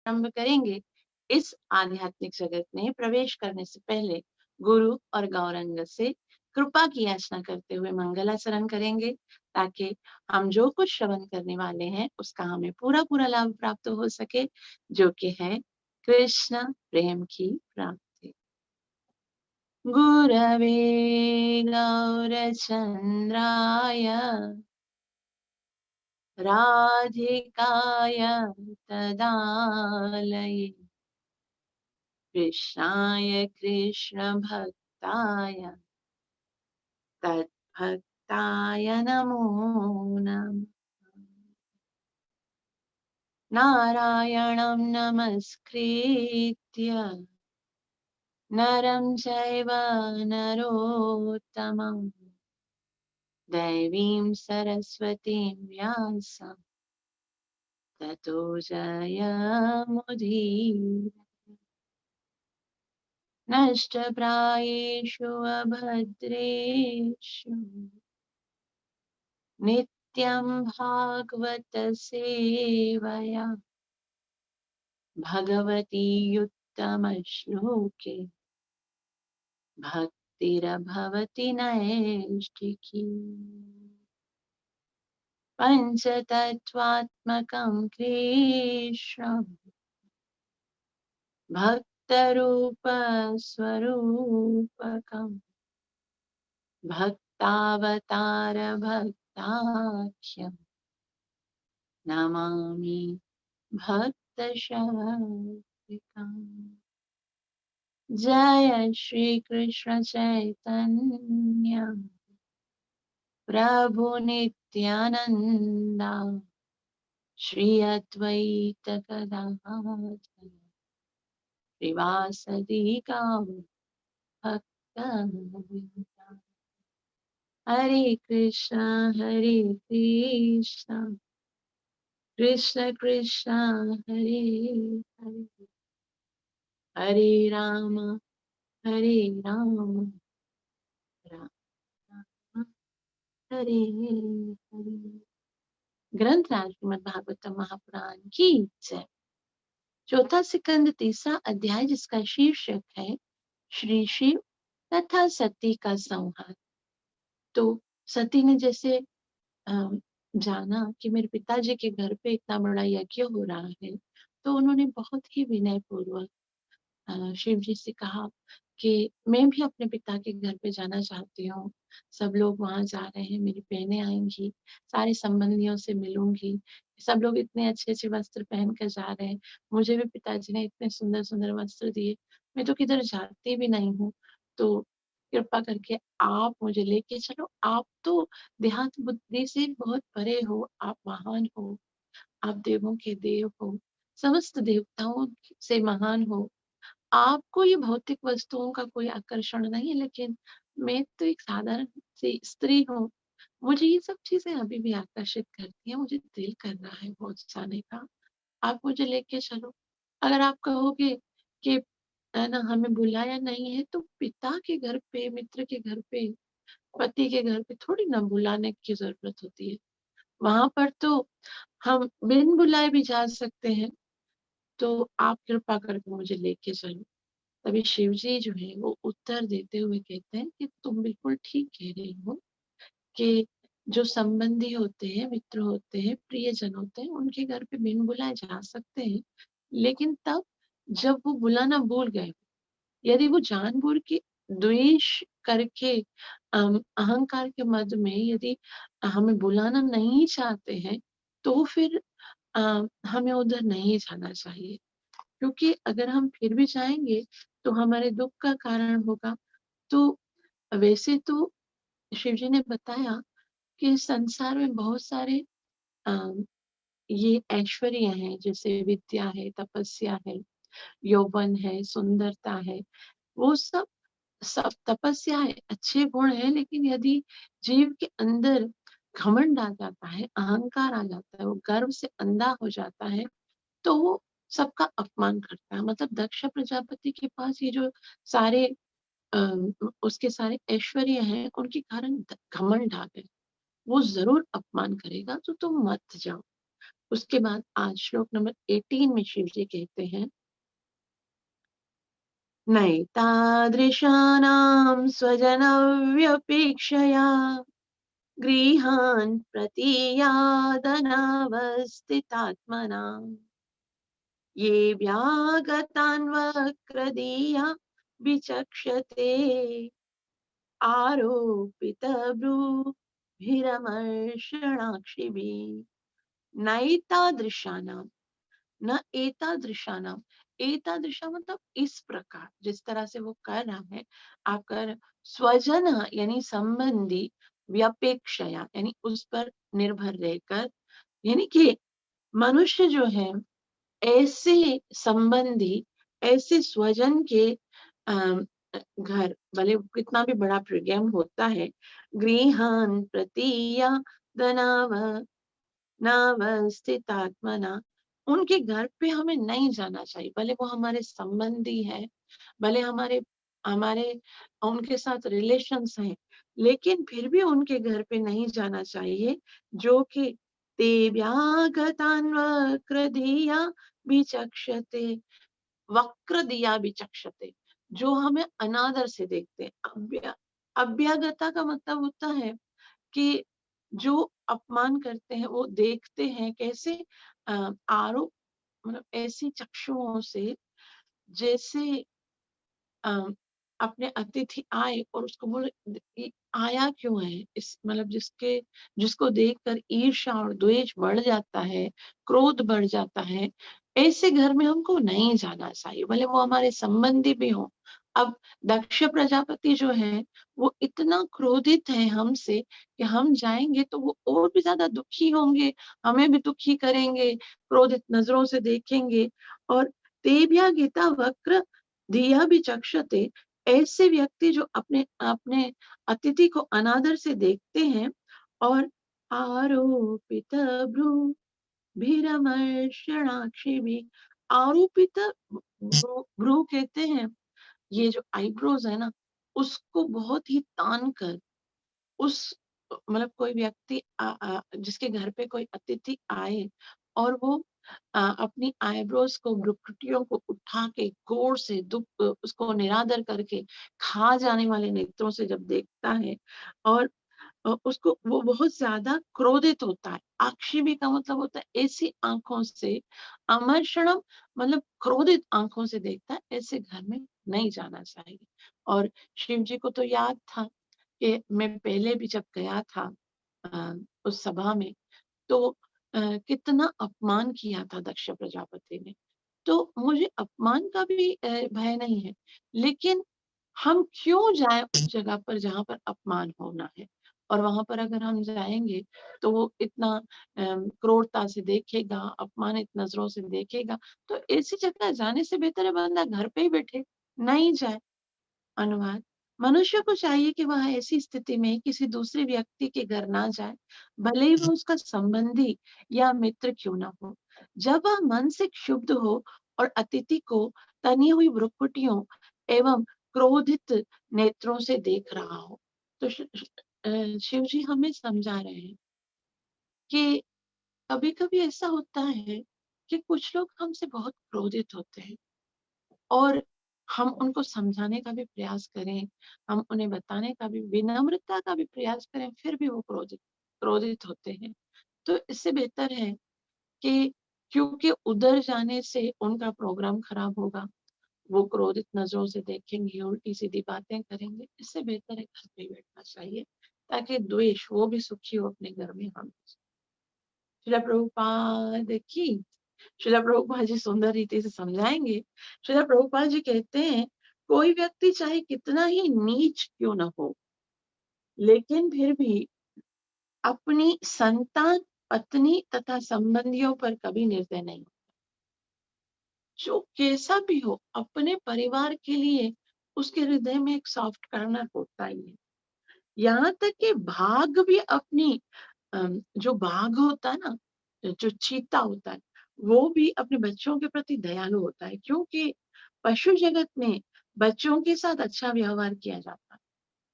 आरंभ करेंगे। इस आध्यात्मिक जगत में प्रवेश करने से पहले गुरु और गौरंग से कृपा की याचना करते हुए मंगलाचरण करेंगे, ताकि हम जो कुछ श्रवण करने वाले हैं उसका हमें पूरा पूरा लाभ प्राप्त हो सके, जो कि है कृष्ण प्रेम की प्राप्ति। गुरवे गौरचन्द्राय राधिकाय तदालये कृष्णाय कृष्णभक्ताय तद्भक्ताय नमो नमः। नारायणं नमस्कृत्य नरं चैव नरोत्तमं देवीं सरस्वतीं व्यासं ततो जयमुदीरये। नष्टप्रायेषु अभद्रेषु नित्यं भागवत सेवया भगवती उत्तमश्लोके भक्तिरभवति नैष्ठिकी। पञ्चतत्त्वात्मकं कृष्णं भक्तरूपस्वरूपकं भक्तावतार भक्ताख्यं नमामि भक्तशक्तिकम्। जय श्री कृष्ण चैतन्य प्रभु नित्यानंदा श्री अद्वैत गदाधर श्रीवासदि गौर भक्तवृंद। हरे कृष्णा कृष्ण कृष्ण हरे हरे, हरे राम राम राम हरे हरे। ग्रंथराज श्रीमद् भागवतम महापुराण की जय। चौथा स्कंद तीसरा अध्याय, जिसका शीर्षक है श्री शिव तथा सती का संहार। तो सती ने जैसे जाना कि मेरे पिताजी के घर पे इतना बड़ा यज्ञ हो रहा है, तो उन्होंने बहुत ही विनय पूर्वक शिव जी से कहा कि मैं भी अपने पिता के घर पे जाना चाहती हूँ। सब लोग वहां जा रहे हैं, मेरी बहनें आएंगी, सारे संबंधियों से मिलूंगी, सब लोग इतने अच्छे अच्छे वस्त्र पहन कर जा रहे हैं, मुझे भी पिताजी ने इतने सुंदर सुंदर वस्त्र दिए, मैं तो किधर जाती भी नहीं हूँ। तो कृपा करके आप मुझे लेके चलो। आप तो देहात बुद्धि से बहुत परे हो, आप महान हो, आप देवों के देव हो, समस्त देवताओं से महान हो। आपको ये भौतिक वस्तुओं का कोई आकर्षण नहीं है, लेकिन मैं तो एक साधारण सी स्त्री हूँ, मुझे ये सब चीजें अभी भी आकर्षित करती हैं। मुझे दिल कर रहा है बहुत जाने का, आप मुझे लेके चलो। अगर आप कहोगे कि है ना हमें बुलाया नहीं है, तो पिता के घर पे, मित्र के घर पे, पति के घर पे थोड़ी ना बुलाने की जरूरत होती है। वहां पर तो हम बिन बुलाए भी जा सकते हैं। तो आप कृपा करके मुझे लेके चलो। तभी शिव जी जो है वो उत्तर देते हुए कहते हैं कि तुम बिल्कुल ठीक कह रही हो कि जो संबंधी होते हैं, मित्र होते हैं, प्रियजन होते हैं, उनके घर पे बिन बुलाए जा सकते हैं, लेकिन तब जब वो बुलाना भूल गए। यदि वो जानबूझ के द्वेष करके अहंकार के मद में यदि हमें बुलाना नहीं चाहते हैं, तो फिर हमें उधर नहीं जाना चाहिए, क्योंकि अगर हम फिर भी जाएंगे तो हमारे दुख का कारण होगा। तो वैसे तो शिव जी ने बताया कि संसार में बहुत सारे अ, ये ऐश्वर्य हैं, जैसे विद्या है, तपस्या है, यौवन है, सुंदरता है, वो सब सब तपस्या है, अच्छे गुण है, लेकिन यदि जीव के अंदर घमंड आ जाता है, अहंकार आ जाता है, वो गर्व से अंधा हो जाता है, तो वो सबका अपमान करता है। मतलब दक्ष प्रजापति के पास ये जो सारे उसके सारे ऐश्वर्य हैं, उनके कारण घमंड आ गए, वो जरूर अपमान करेगा, तो तुम मत जाओ। उसके बाद आज श्लोक नंबर 18 में शिव जी कहते हैं, नैतादृशानां स्वजनव्यपेक्षया गृहान् प्रतीयादनावस्थितात्मनाम् ये व्यागतान्वक्रदीया विचक्षते आरोपितभ्रूभिरमर्षणाक्षिभिः नैतादृशानां न एतादृशानाम। एतादृशा मतलब इस प्रकार, जिस तरह से वो कर रहा है, आप कर स्वजन यानी संबंधी, व्यपेक्षया यानी उस पर निर्भर रहकर, यानी कि मनुष्य जो है ऐसे संबंधी, ऐसे स्वजन के अम, घर, भले वो कितना भी बड़ा प्रोग्राम होता है, गृहान प्रतीया दनाव नवस्थितात्मना, उनके घर पे हमें नहीं जाना चाहिए, भले वो हमारे संबंधी है, भले हमारे हमारे उनके साथ रिलेशंस हैं, लेकिन फिर भी उनके घर पे नहीं जाना चाहिए, जो कि ते व्यागतान वक्र धिया विचक्षते, वक्र दिया विचक्षते, जो हमें अनादर से देखते हैं। अभ्यागता का मतलब होता है कि जो अपमान करते हैं, वो देखते हैं कैसे, आरोप, मतलब ऐसी चक्षुओं से, जैसे अ, अपने अतिथि आए और उसको बोले, ये आया क्यों है, इस मतलब जिसको देखकर ईर्ष्या और द्वेष बढ़ जाता है, क्रोध बढ़ जाता है, ऐसे घर में हमको नहीं जाना चाहिए, भले वो हमारे संबंधी भी हो। अब दक्ष प्रजापति जो है, वो इतना क्रोधित है हमसे कि हम जाएंगे तो वो और भी ज्यादा दुखी होंगे, हमें भी दुखी करेंगे, क्रोधित नजरों से देखेंगे। और तेभ्या गीता वक्र धिया भी चक्षते, ऐसे व्यक्ति जो अपने अपने अतिथि को अनादर से देखते हैं, और आरोपित भ्रू भीरमर्षणाक्षी भी, आरोपित भ्रू भ्रू कहते हैं, ये जो आईब्रोज है ना, उसको बहुत ही तान कर, उस मतलब कोई व्यक्ति जिसके घर पे कोई अतिथि आए और वो अपनी आईब्रोज को, भ्रुकुटियों को उठा के गौर से दुख उसको निरादर करके खा जाने वाले नेत्रों से जब देखता है, और उसको वो बहुत ज्यादा क्रोधित होता है। आक्षेपी का मतलब होता है ऐसी आंखों से, अमर्षणम मतलब क्रोधित आंखों से देखता है, ऐसे घर में नहीं जाना चाहिए। और शिव जी को तो याद था कि मैं पहले भी जब गया था अ, उस सभा में, तो कितना अपमान किया था दक्ष प्रजापति ने। तो मुझे अपमान का भी भय नहीं है, लेकिन हम क्यों जाए उस जगह पर जहाँ पर अपमान होना है, और वहां पर अगर हम जाएंगे तो वो इतना क्रूरता से देखेगा, अपमानित नजरों से देखेगा, तो ऐसी जगह जाने से बेहतर है बंदा घर पे ही बैठे, नहीं जाए। अनुवाद, मनुष्य को चाहिए कि वह ऐसी स्थिति में किसी दूसरे व्यक्ति के घर ना जाए, भले ही वह उसका संबंधी या मित्र क्यों ना हो, जब वह मन से क्षुब्ध हो और अतिथि को तनी हुई भ्रुकुटियों एवं क्रोधित नेत्रों से देख रहा हो। तो शिव जी हमें समझा रहे हैं कि कभी कभी ऐसा होता है कि कुछ लोग हमसे बहुत क्रोधित होते हैं, और हम उनको समझाने का भी प्रयास करें, हम उन्हें बताने का भी, विनम्रता का भी प्रयास करें, फिर भी वो क्रोधित क्रोधित होते हैं। तो इससे बेहतर है कि, क्योंकि उधर जाने से उनका प्रोग्राम खराब होगा, वो क्रोधित नजरों से देखेंगे, उल्टी सीधी बातें करेंगे, इससे बेहतर है घर पे ही बैठना चाहिए, ताकि द्वेष, वो भी सुखी हो अपने घर में, हम। श्रील प्रभुपाद की, श्रील प्रभुपाद जी सुंदर रीति से समझाएंगे। श्रील प्रभुपाद जी कहते हैं, कोई व्यक्ति चाहे कितना ही नीच क्यों न हो, लेकिन फिर भी अपनी संतान, पत्नी तथा संबंधियों पर कभी निर्दय नहीं। जो कैसा भी हो, अपने परिवार के लिए उसके हृदय में एक सॉफ्ट कार्नर होता ही है। यहाँ तक कि भाग भी अपनी, जो बाघ होता है ना, जो चीता होता है, वो भी अपने बच्चों के प्रति दयालु होता है, क्योंकि पशु जगत में बच्चों के साथ अच्छा व्यवहार किया जाता है।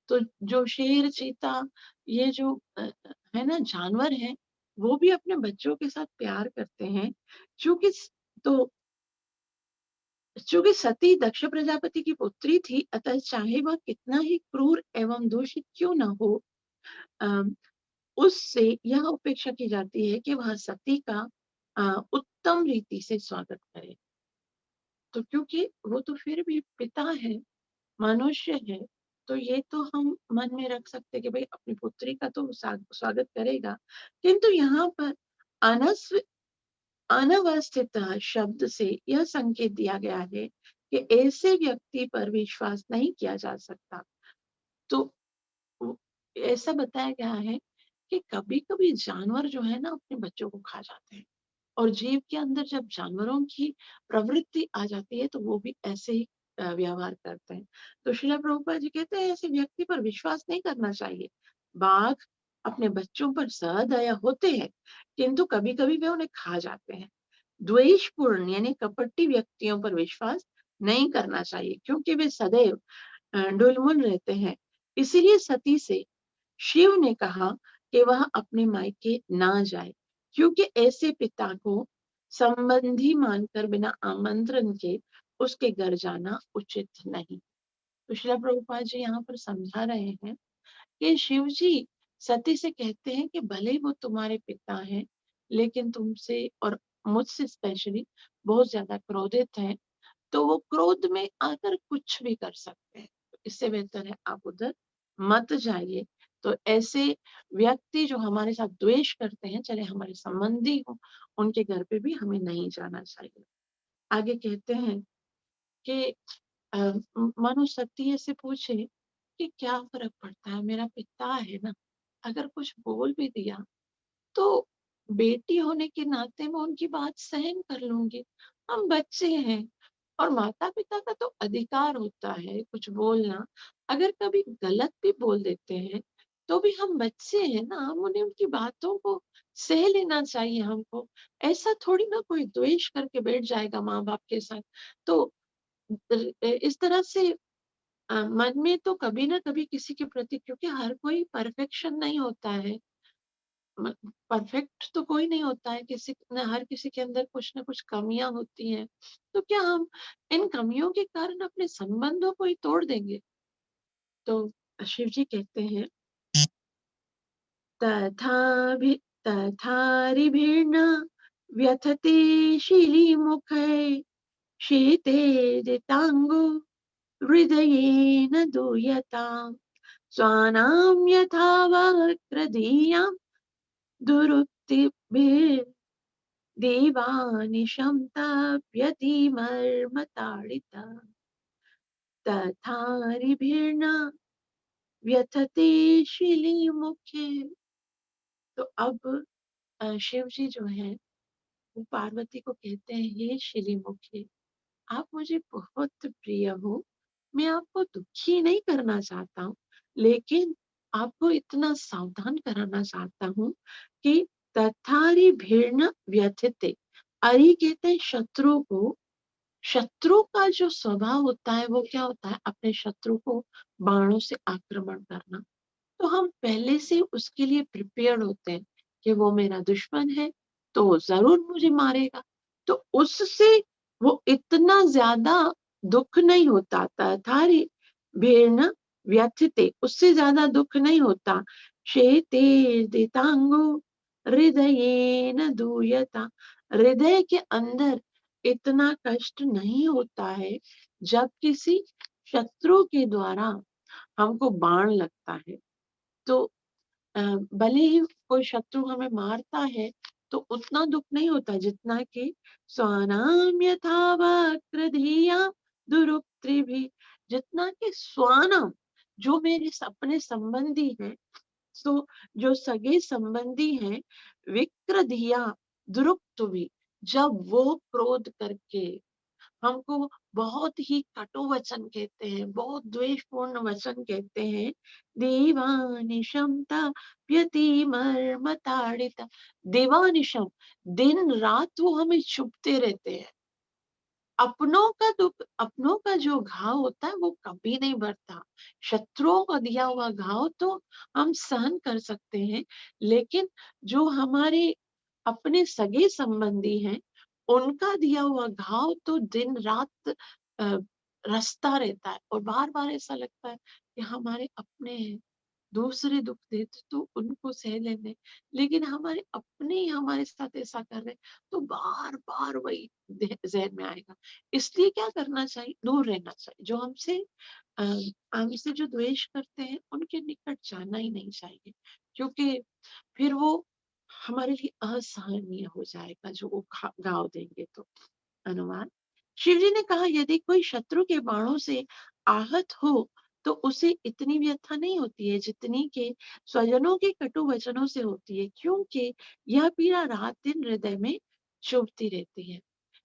तो जो शेर, चीता, ये जो है ना जानवर है, वो भी अपने बच्चों के साथ प्यार करते हैं। चूँकि स तो चूँकि सती दक्ष प्रजापति की पुत्री थी, अतः चाहे वह कितना ही क्रूर एवं दूषित क्यों न हो, अ, उससे यह अपेक्षा की जाती है कि वह सती का उत्तम रीति से स्वागत करे। तो क्योंकि वो तो फिर भी पिता है, मनुष्य है, तो ये तो हम मन में रख सकते हैं कि भई अपनी पुत्री का तो स्वागत करेगा। किंतु यहाँ पर अनस्व अनवस्थित शब्द से यह संकेत दिया गया है कि ऐसे व्यक्ति पर विश्वास नहीं किया जा सकता। तो वो ऐसा बताया गया है कि कभी-कभी जानवर जो है ना अपने बच्चों को खा जाते हैं और जीव के अंदर जब जानवरों की प्रवृत्ति आ जाती है तो वो भी ऐसे ही व्यवहार करते हैं। तो श्रील प्रभुपाद जी कहते हैं ऐसे व्यक्ति पर विश्वास नहीं करना चाहिए। बाघ अपने बच्चों पर सहदया होते हैं, किंतु कभी-कभी वे उन्हें खा जाते हैं। द्वेषपूर्ण यानी कपटी व्यक्तियों पर विश्वास नहीं करना चाहिए क्योंकि वे सदैव ढुलमुल रहते हैं। इसीलिए सती से शिव ने कहा कि वह अपने मायके ना जाए क्योंकि ऐसे पिता को संबंधी मानकर बिना आमंत्रण के उसके घर जाना उचित नहीं। तो श्रील प्रभुपाद जी यहाँ पर समझा रहे हैं कि शिव जी सती से कहते हैं कि भले ही वो तुम्हारे पिता हैं, लेकिन तुमसे और मुझसे स्पेशली बहुत ज्यादा क्रोधित हैं, तो वो क्रोध में आकर कुछ भी कर सकते हैं। तो इससे बेहतर है आप उधर मत जाइए। तो ऐसे व्यक्ति जो हमारे साथ द्वेष करते हैं, चाहे हमारे संबंधी हों, उनके घर पे भी हमें नहीं जाना चाहिए। आगे कहते हैं कि अ, मानो सती ऐसे पूछे कि क्या फ़र्क पड़ता है, मेरा पिता है ना, अगर कुछ बोल भी दिया तो बेटी होने के नाते मैं उनकी बात सहन कर लूँगी। हम बच्चे हैं और माता-पिता का तो अधिकार होता है कुछ बोलना। अगर कभी गलत भी बोल देते हैं, तो भी हम बच्चे हैं ना, हम उन्हें उनकी बातों को सह लेना चाहिए हमको। ऐसा थोड़ी ना कोई द्वेष करके बैठ जाएगा माँ-बाप के साथ। तो इस तरह से मन में तो कभी ना कभी किसी के प्रति क्योंकि हर कोई परफेक्शन नहीं होता है। म परफेक्ट तो कोई नहीं होता है, हर किसी के अंदर कुछ न कुछ कमियाँ होती हैं। तो क्या हम इन कमियों के कारण अपने संबंधों को ही तोड़ देंगे? तो शिव जी कहते हैं तथाभि तथारिभिर्न व्यथते शिलीमुखै शीतेदिताङ्गो हृदयेन दूयताम् स्वानां यथा वक्रधियां दुरुक्तिभिर् देवानिशं ताप्यतिमर्मताडिता तथारिभिर्न व्यथते शिलीमुखे। तो अब शिव जी जो है वो पार्वती को कहते हैं हे शिलीमुखे, आप मुझे बहुत प्रिय हो। मैं आपको दुखी नहीं करना चाहता हूँ, लेकिन आपको इतना सावधान कराना चाहता हूँ कि तथारि भिन्न व्यथिते। अरि कहते हैं शत्रु को। शत्रु का जो स्वभाव होता है वो क्या होता है? अपने शत्रु को बाणों से आक्रमण करना। तो हम पहले से उसके लिए प्रिपेयर्ड होते हैं कि वो मेरा दुश्मन है, तो वो ज़रूर मुझे मारेगा। तो उससे वो इतना ज़्यादा दुःख नहीं होता तथारि भेर्न व्यथिते, उससे ज़्यादा दुःख नहीं होता। शेतेर्दितांगो हृदयेन दूयता, हृदय के अंदर इतना कष्ट नहीं होता है जब किसी शत्रु के द्वारा हमको बाण लगता है। तो अ, भले ही कोई शत्रु हमें मारता है तो उतना दुःख नहीं होता जितना कि स्वानाम यथा वक्रधिया दुरुक्तिभिः, जितना कि स्वानम जो मेरे अपने संबंधी हैं, सो जो सगे संबंधी हैं, विक्रधिया दुरुक्त भी, जब वो क्रोध करके हमको बहुत ही कटु वचन कहते हैं, बहुत द्वेषपूर्ण वचन कहते हैं। देवानिशं ताप्यतिमर्मताडिता, देवानिशम दिन रात वो हमें चुभते रहते हैं। अपनों का दुःख, अपनों का जो घाव होता है वो कभी नहीं भरता। शत्रुओं का दिया हुआ घाव तो हम सहन कर सकते हैं, लेकिन जो हमारे अपने सगे संबंधी हैं, उनका दिया हुआ घाव तो दिन-रात अ, रचता रहता है और बार-बार ऐसा लगता है कि हमारे अपने हैं। दूसरे दुःख देते तो उनको सह लेंगे, लेकिन हमारे अपने ही हमारे साथ ऐसा कर रहे हैं, तो बार-बार वही ज़हन में आएगा। इसलिए क्या करना चाहिए? दूर रहना चाहिए। जो अ, हमसे जो द्वेष करते हैं, उनके निकट जाना ही नहीं चाहिए, क्योंकि फिर वो हमारे लिए असहनीय हो जाएगा, जो वो घाव देंगे तो। अनुमान शिव जी ने कहा, यदि कोई शत्रु के बाणों से आहत हो तो उसे इतनी व्यथा नहीं होती है जितनी के स्वजनों के कटु वचनों से होती है, क्योंकि यह पीड़ा रात दिन हृदय में चुभती रहती है।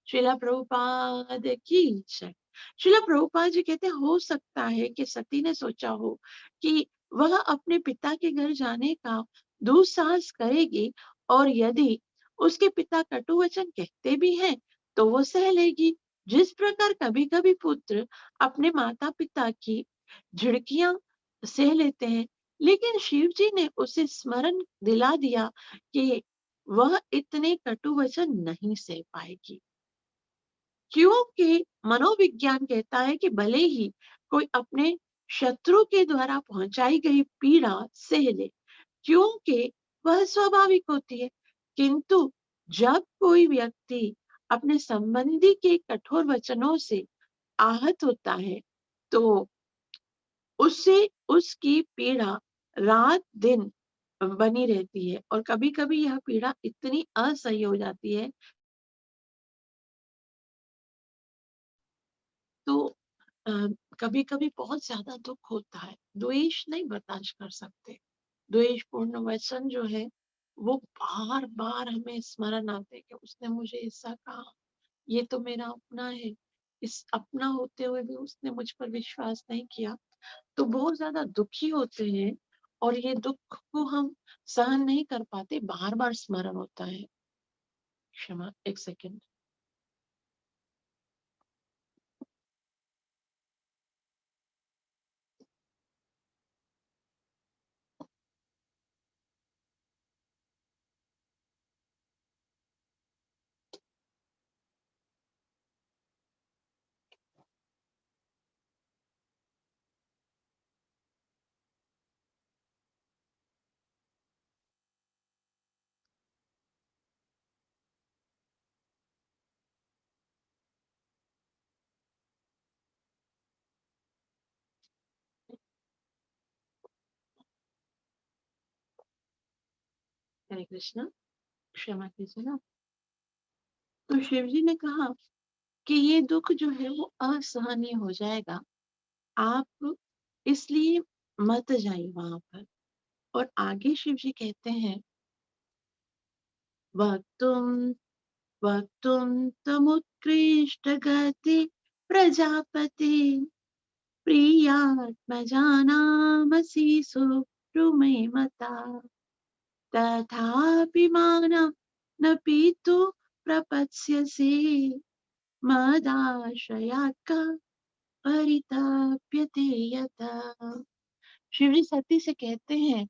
श्रीला प्रभुपाद की जय। श्रीला प्रभुपाद जी कहते हैं, हो सकता है कि सती ने सोचा हो कि वह अपने पिता के घर जाने का दुस्साहस करेगी, और यदि उसके पिता कटु वचन कहते भी हैं तो वो सह लेगी। जिस प्रकार कभी-कभी पुत्र अपने माता-पिता की झिड़कियां सह लेते हैं, लेकिन शिव जी ने उसे स्मरण दिला दिया कि वह इतने कटु वचन नहीं सह पाएगी, क्योंकि मनोविज्ञान कहता है कि भले ही कोई अपने शत्रु के द्वारा पहुंचाई गई पीड़ा सह ले, क्योंकि वह स्वाभाविक होती है, किंतु जब कोई व्यक्ति अपने संबंधी के कठोर वचनों से आहत होता है, तो उससे उसकी पीड़ा रात दिन बनी रहती है, और कभी-कभी यह पीड़ा इतनी असह्य हो जाती है, तो अ, कभी-कभी बहुत ज्यादा दुख होता है, द्वेष नहीं बर्दाश्त कर सकते। द्वेषपूर्ण वचन जो है, वो बार-बार हमें स्मरण आते हैं कि उसने मुझे ऐसा कहा, ये तो मेरा अपना है, इस अपना होते हुए भी उसने मुझ पर विश्वास नहीं किया, तो बहुत ज़्यादा दुखी होते हैं, और ये दुःख को हम सहन नहीं कर पाते, बार-बार स्मरण होता है। क्षमा 1 सेकंड। हरे कृष्णा, क्षमा कीजिएगा। तो शिव जी ने कहा कि ये दुःख जो है वो असहनीय हो जाएगा, आप इसलिए मत जाइए वहाँ पर। और आगे शिव जी कहते हैं, वक्तुम वक्तुम तमुत्कृष्ट गति प्रजापति प्रियात्मजानामसि सुब्रुमे मता, तथापि मानं न पीतु प्रपत्स्यसि, मदाश्रयात् कः परितप्यते यथा। शिवजी सती से कहते हैं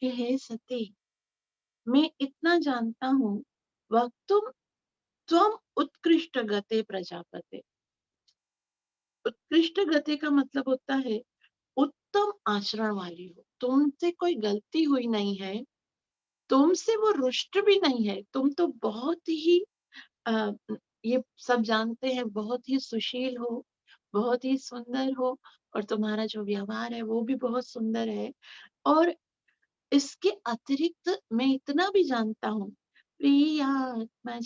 कि हे सती, मैं इतना जानता हूँ, वक्तुम त्वम उत्कृष्ट गते प्रजापते। उत्कृष्ट गति का मतलब होता है उत्तम आचरण वाली हो, तुमसे कोई गलती हुई नहीं है, तुमसे वो रुष्ट भी नहीं है, तुम तो बहुत ही अ, ये सब जानते हैं, बहुत ही सुशील हो, बहुत ही सुंदर हो, और तुम्हारा जो व्यवहार है वो भी बहुत सुंदर है। और इसके अतिरिक्त मैं इतना भी जानता हूँ, प्रियात्मजानामसि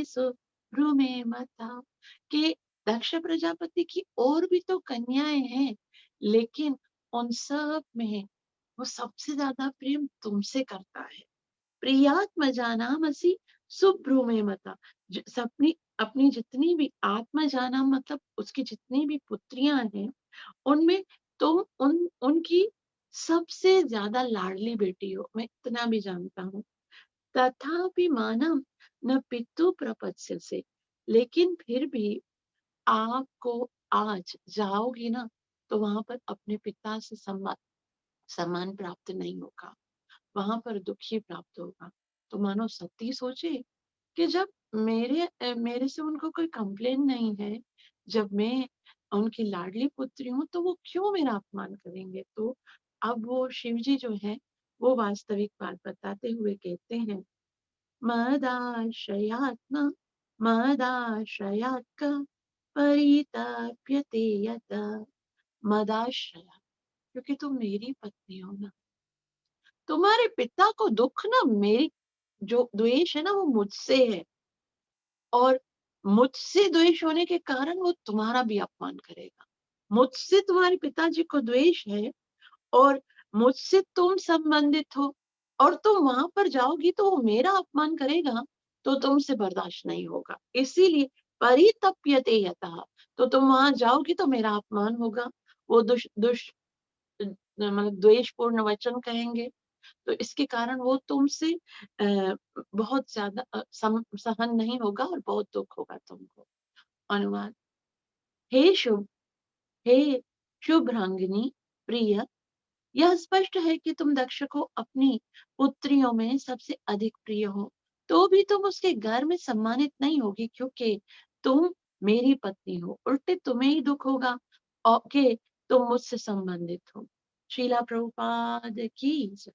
सुब्रुमे मता, कि दक्ष प्रजापति की और भी तो कन्याएं हैं, लेकिन उन सब में वो सबसे ज्यादा प्रेम तुमसे करता है। प्रियात्मजानामसि सुब्रुमे मता, अपनी अपनी जितनी भी आत्मजाना मतलब उसकी जितनी भी पुत्रियां हैं, उनमें तुम उनकी सबसे ज्यादा लाडली बेटी हो, मैं इतना भी जानता हूँ। तथापि मानम न पितु प्रपत्स्य से, लेकिन फिर भी आपको आज जाओगी ना, तो वहाँ पर अपने पिता से सम्मान प्राप्त नहीं होगा, वहाँ पर दुःख ही प्राप्त होगा। तो मानो सती सोचे कि जब मेरे से उनको कोई कंप्लेन नहीं है, जब मैं उनकी लाडली पुत्री हूँ, तो वो क्यों मेरा अपमान करेंगे? तो अब वो शिव जी जो है, वो वास्तविक बात बताते हुए कहते हैं, मदाश्रयात्मा मदाश्रयात् परितप्यते यत। मदाश्रया, क्योंकि तुम मेरी पत्नी हो ना, तुम्हारे पिता को दुःख ना मेरी जो द्वेष है ना वो मुझसे है, और मुझसे द्वेष होने के कारण वो तुम्हारा भी अपमान करेगा। मुझसे तुम्हारे पिताजी को द्वेष है, और मुझसे तुम संबंधित हो, और तुम वहां पर जाओगी तो वो मेरा अपमान करेगा, तो तुमसे बर्दाश्त नहीं होगा। इसीलिए परितप्यते यतः, तो तुम वहां जाओगी तो मेरा अपमान होगा। वो दुष दुष मतलब द्वेषपूर्ण वचन कहेंगे, तो इसके कारण वो तुमसे बहुत ज्यादा सहन नहीं होगा और बहुत दुख होगा तुमको। अनुवाद, हे शुभ हे शुभ्रांगिनी प्रिय, यह स्पष्ट है कि तुम दक्ष को अपनी पुत्रियों में सबसे अधिक प्रिय हो, तो भी तुम उसके घर में सम्मानित नहीं होगी, क्योंकि तुम मेरी पत्नी हो। उल्टे तुम्हें ही दुख होगा और कि तुम मुझसे संबंधित हो। शीला प्रभुपाद की जय।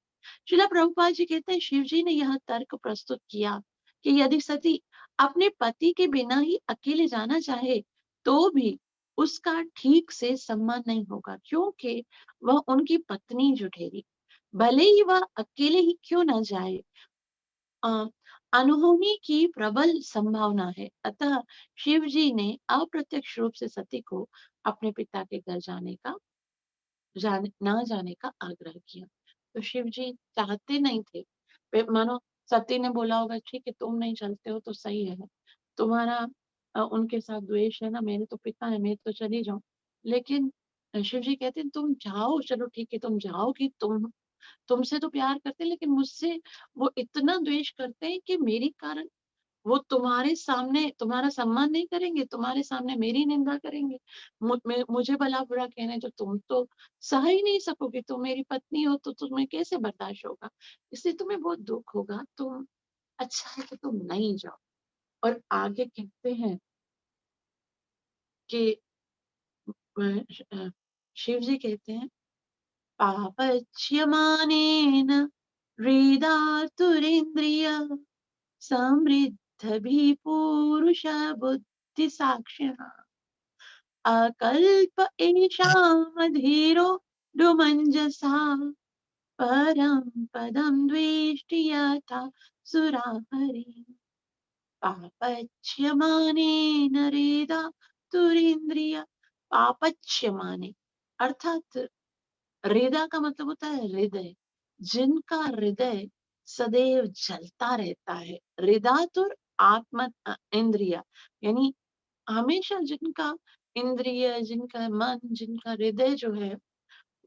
शीला प्रभुपाद जी कहते हैं, शिव जी ने यह तर्क प्रस्तुत किया कि यदि सती अपने पति के बिना ही अकेले जाना चाहे, तो भी उसका ठीक से सम्मान नहीं होगा, क्योंकि वह उनकी पत्नी जो ठहरी, भले ही वह अकेले ही क्यों ना जाए, अ, अनहोनी की प्रबल संभावना है। अतः शिव जी ने अप्रत्यक्ष रूप से सती को अपने पिता के घर ना जाने का आग्रह किया। तो शिव जी चाहते नहीं थे, मानो सती ने बोला होगा, ठीक है तुम नहीं चलते हो तो सही है, तुम्हारा उनके साथ द्वेष है ना, मेरे तो पिता है, मैं तो चली जाऊं। लेकिन शिव जी कहते हैं, तुम जाओ, चलो ठीक है तुम जाओगी, तुमसे तो प्यार करते हैं, लेकिन मुझसे वो इतना द्वेष करते हैं कि मेरे कारण वो तुम्हारे सामने तुम्हारा सम्मान नहीं करेंगे, तुम्हारे सामने मेरी निंदा करेंगे, मुझे भला बुरा कहने, जो तुम तो सह ही नहीं सकोगे, तुम मेरी पत्नी हो तो तुम्हें कैसे बर्दाश्त होगा, इसलिए तुम्हें बहुत दुख होगा, तुम अच्छा है कि तुम नहीं जाओ। और आगे कहते हैं कि शिव जी कहते हैं, पापच्यमानेन हृदातुरेन्द्रिय समृद्धि पुरुष बुद्धि साक्षिणः अकल्प एषामधीरो रुमञ्जसा परं पदं द्वेष्टि यथा सुराहरि। पापच्यमानेन हृदा तुरीन्द्रिय, पापच्यमाने अर्थात हृदा का मतलब होता है हृदय, जिनका हृदय सदैव जलता रहता है। हृदातुर आत्म इंद्रिया, यानी हमेशा जिनका इंद्रिय, जिनका मन, जिनका हृदय जो है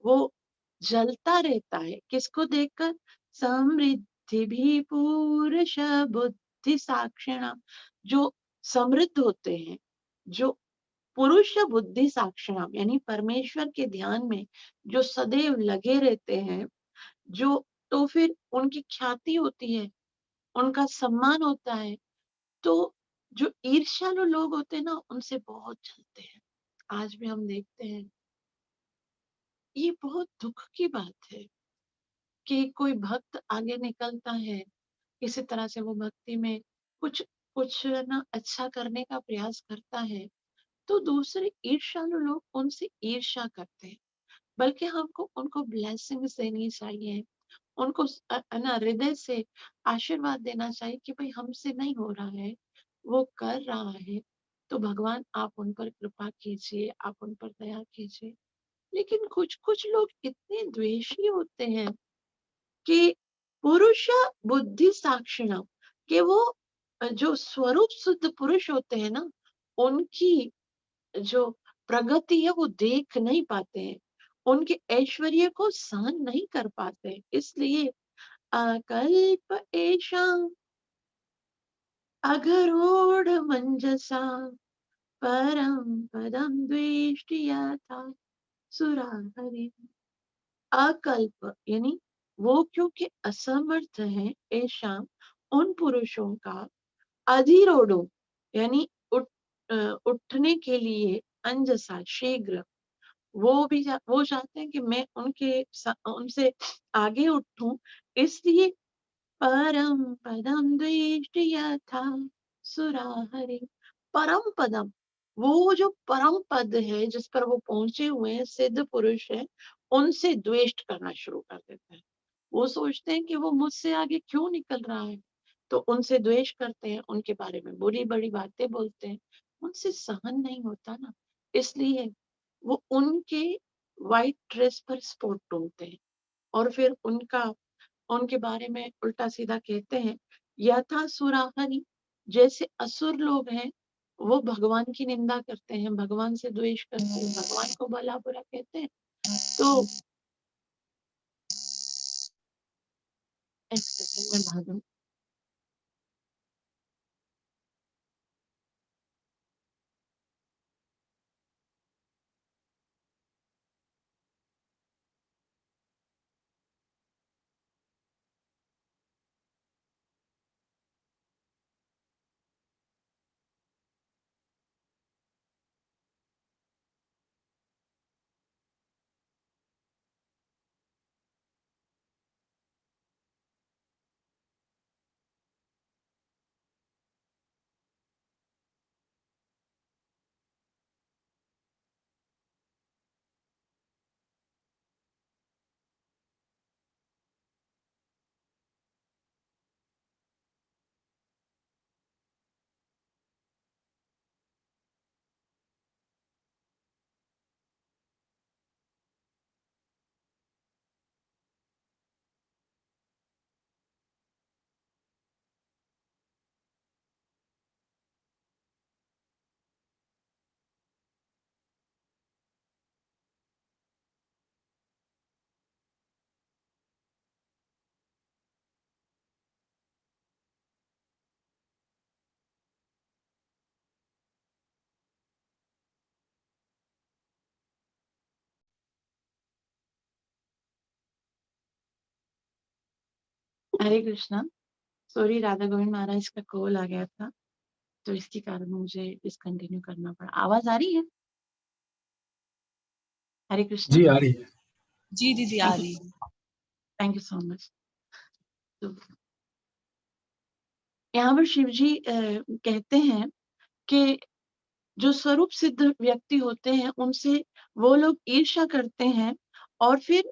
वो जलता रहता है, किसको देखकर, समृद्धि भी पुरुष बुद्धि साक्षिणा, जो समृद्ध होते हैं, जो पुरुष बुद्धि साक्षिणाम यानी परमेश्वर के ध्यान में जो सदैव लगे रहते हैं, जो तो फिर उनकी ख्याति होती है, उनका सम्मान होता है। तो जो ईर्ष्यालु लोग होते हैं ना, उनसे बहुत जलते हैं। आज भी हम देखते हैं, ये बहुत दुख की बात है कि कोई भक्त आगे निकलता है, किसी तरह से वो भक्ति में कुछ कुछ ना अच्छा करने का प्रयास करता है, तो दूसरे ईर्ष्यालु लोग उनसे ईर्ष्या करते हैं। बल्कि हमको उनको ब्लेसिंग्स देनी चाहिए, उनको ना हृदय से आशीर्वाद देना चाहिए कि भाई हमसे नहीं हो रहा है, वो कर रहा है, तो भगवान आप उन पर कृपा कीजिए, आप उन पर दया कीजिए। लेकिन कुछ कुछ लोग इतने द्वेषी होते हैं कि पुरुष बुद्धि साक्षिणा, कि वो जो स्वरूप शुद्ध पुरुष होते हैं ना, उनकी जो प्रगति है वो देख नहीं पाते हैं, उनके ऐश्वर्य को सहन नहीं कर पाते हैं। इसलिए अकल्प ऐशा अघरोढ मंजसा परम पदम द्वेष्टि यथा सुरा हरि। अकल्प यानी वो क्योंकि असमर्थ है ऐसा उन पुरुषों का अधिरोढ़ यानी उठने के लिए अंजसा शीघ्र वो चाहते हैं कि मैं उनसे आगे उठूं, इसलिए परम पदम द्वेष्टि यथा सुरा हरि। परम पदम, वो जो परम पद है जिस पर वो पहुंचे हुए हैं, सिद्ध पुरुष है, उनसे द्वेष्ट करना शुरू कर देते हैं। वो सोचते हैं कि वो मुझसे आगे क्यों निकल रहा है, तो उनसे द्वेष करते हैं, उनके बारे में बुरी बड़ी बातें बोलते हैं। उनसे सहन नहीं होता ना, इसलिए वो उनके व्हाइट ड्रेस पर स्पॉट ढूंढते हैं और फिर उनके बारे में उल्टा सीधा कहते हैं। यथा सुराहरी, जैसे असुर लोग हैं, वो भगवान की निंदा करते हैं, भगवान से द्वेष करते हैं, भगवान को भला बुरा कहते हैं। तो एक सेकंड में भागूं। हरे कृष्णा। सॉरी, राधा गोविंद महाराज का कॉल आ गया था, तो इसके कारण मुझे डिसकंटिन्यू करना पड़ा। आवाज आ रही है? हरे कृष्णा। जी आ रही है। जी दीदी आ रही है। Thank you so much. तो यहाँ पर शिव जी कहते हैं कि जो स्वरूप सिद्ध व्यक्ति होते हैं उनसे वो लोग ईर्ष्या करते हैं, और फिर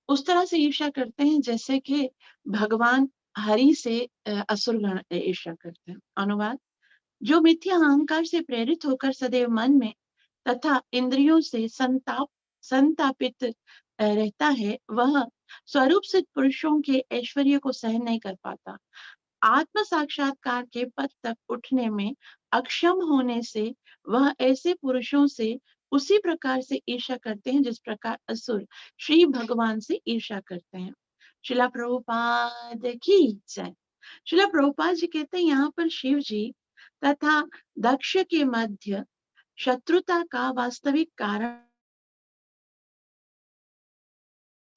उस तरह से ईर्ष्या करते हैं जैसे कि भगवान हरि से असुरगण ईर्ष्या करते हैं। अनुवाद: जो मिथ्या अहंकार से प्रेरित होकर सदैव मन में तथा इंद्रियों से संतापित रहता है, वह स्वरूप सिद्ध पुरुषों के ऐश्वर्य को सहन नहीं कर पाता। आत्म साक्षात्कार के पद तक उठने में अक्षम होने से वह ऐसे पुरुषों से उसी प्रकार से ईर्ष्या करते हैं जिस प्रकार असुर श्री भगवान से ईर्ष्या करते हैं। शिला प्रभुपाद की जय। शिला प्रभुपाद जी कहते हैं यहाँ पर शिव जी तथा दक्ष के मध्य शत्रुता का वास्तविक कारण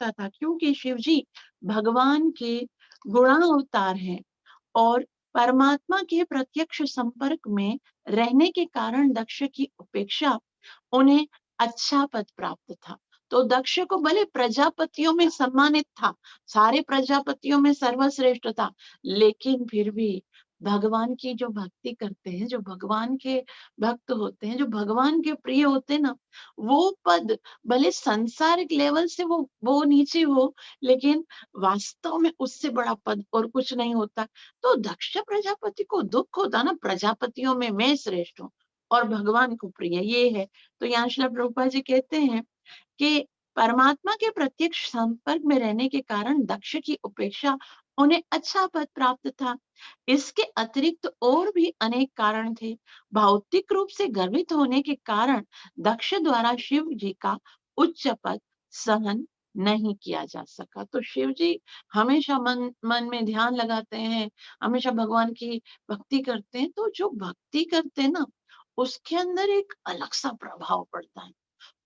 था, क्योंकि शिव जी भगवान के गुणावतार हैं और परमात्मा के प्रत्यक्ष संपर्क में रहने के कारण दक्ष की उपेक्षा उन्हें अच्छा पद प्राप्त था। तो दक्ष को भले प्रजापतियों में सम्मानित था, सारे प्रजापतियों में सर्वश्रेष्ठ था, लेकिन फिर भी भगवान की जो भक्ति करते हैं, जो भगवान के भक्त होते हैं, जो भगवान के प्रिय होते हैं ना, वो पद भले सांसारिक लेवल से वो नीचे हो, लेकिन वास्तव में उससे बड़ा पद और कुछ नहीं होता। तो दक्ष प्रजापति को दुख होता ना, प्रजापतियों में मैं श्रेष्ठ हूँ और भगवान को प्रिय ये है। तो यहाँ श्रील प्रभुपाद जी कहते हैं कि परमात्मा के प्रत्यक्ष संपर्क में रहने के कारण दक्ष की उपेक्षा उन्हें अच्छा पद प्राप्त था। इसके अतिरिक्त और भी अनेक कारण थे। भौतिक रूप से गर्वित होने के कारण दक्ष द्वारा शिव जी का उच्च पद सहन नहीं किया जा सका। तो शिव जी हमेशा मन मन में ध्यान लगाते हैं, हमेशा भगवान की भक्ति करते हैं, तो जो भक्ति करते हैं ना, उसके अंदर एक अलग-सा प्रभाव पड़ता है।